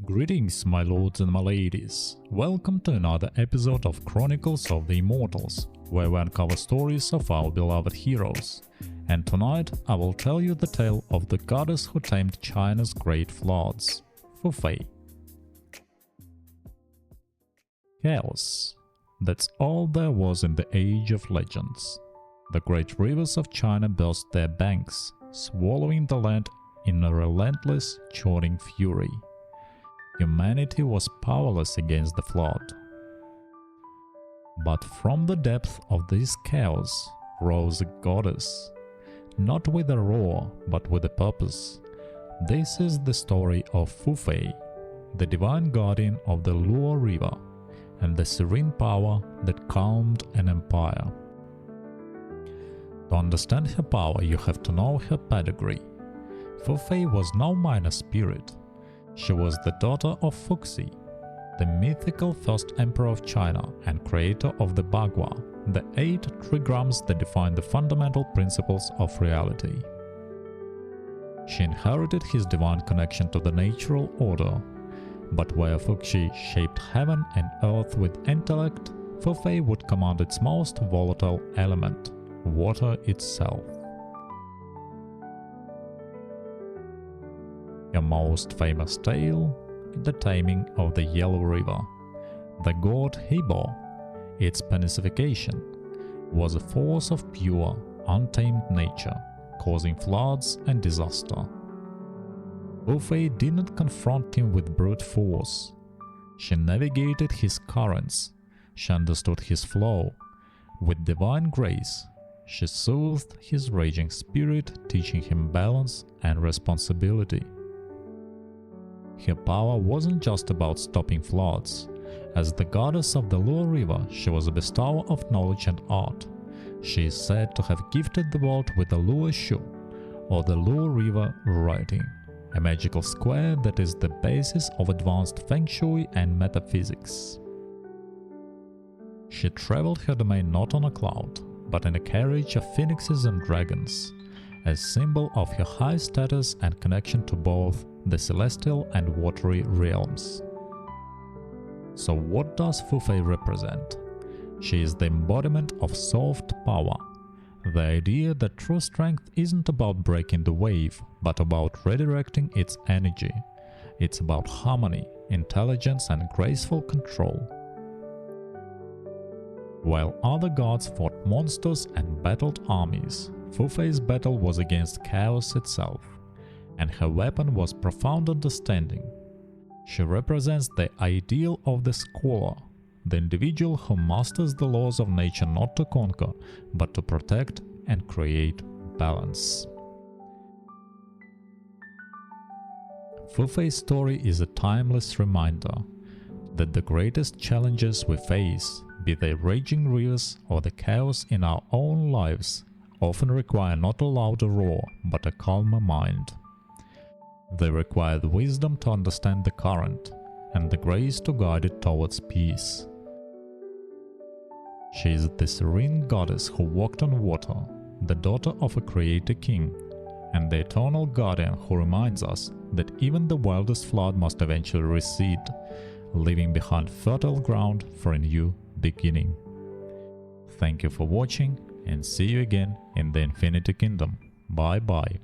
Greetings, my lords and my ladies. Welcome to another episode of Chronicles of the Immortals, where we uncover stories of our beloved heroes. And tonight I will tell you the tale of the goddess who tamed China's great floods, Fu Fei. Chaos. That's all there was in the age of legends. The great rivers of China burst their banks, swallowing the land in a relentless, churning fury. Humanity was powerless against the flood. But from the depth of this chaos rose a goddess, not with a roar, but with a purpose. This is the story of Fu Fei, the divine guardian of the Luo River, and the serene power that calmed an empire. To understand her power, you have to know her pedigree. Fu Fei was no minor spirit. She was the daughter of Fuxi, the mythical first emperor of China and creator of the Bagua, the 8 trigrams that define the fundamental principles of reality. She inherited his divine connection to the natural order, but where Fuxi shaped heaven and earth with intellect, Fu Fei would command its most volatile element, water itself. Her most famous tale, the taming of the Yellow River. The god Hibo, its personification, was a force of pure, untamed nature, causing floods and disaster. Fu Fei did not confront him with brute force. She navigated his currents, she understood his flow. With divine grace, she soothed his raging spirit, teaching him balance and responsibility. Her power wasn't just about stopping floods. As the goddess of the Luo River, she was a bestower of knowledge and art. She is said to have gifted the world with the Luo Shu, or the Luo River writing, a magical square that is the basis of advanced feng shui and metaphysics. She traveled her domain not on a cloud, but in a carriage of phoenixes and dragons, a symbol of her high status and connection to both the celestial and watery realms. So what does Fu Fei represent? She is the embodiment of soft power, the idea that true strength isn't about breaking the wave, but about redirecting its energy. It's about harmony, intelligence and graceful control. While other gods fought monsters and battled armies, Fu Fei's battle was against chaos itself, and her weapon was profound understanding. She represents the ideal of the scholar, the individual who masters the laws of nature not to conquer, but to protect and create balance. Fu Fei's story is a timeless reminder that the greatest challenges we face, be they raging rivers or the chaos in our own lives, often require not a louder roar, but a calmer mind. They require the wisdom to understand the current, and the grace to guide it towards peace. She is the serene goddess who walked on water, the daughter of a creator king, and the eternal guardian who reminds us that even the wildest flood must eventually recede, leaving behind fertile ground for a new beginning. Thank you for watching, and see you again in the Infinity Kingdom. Bye bye.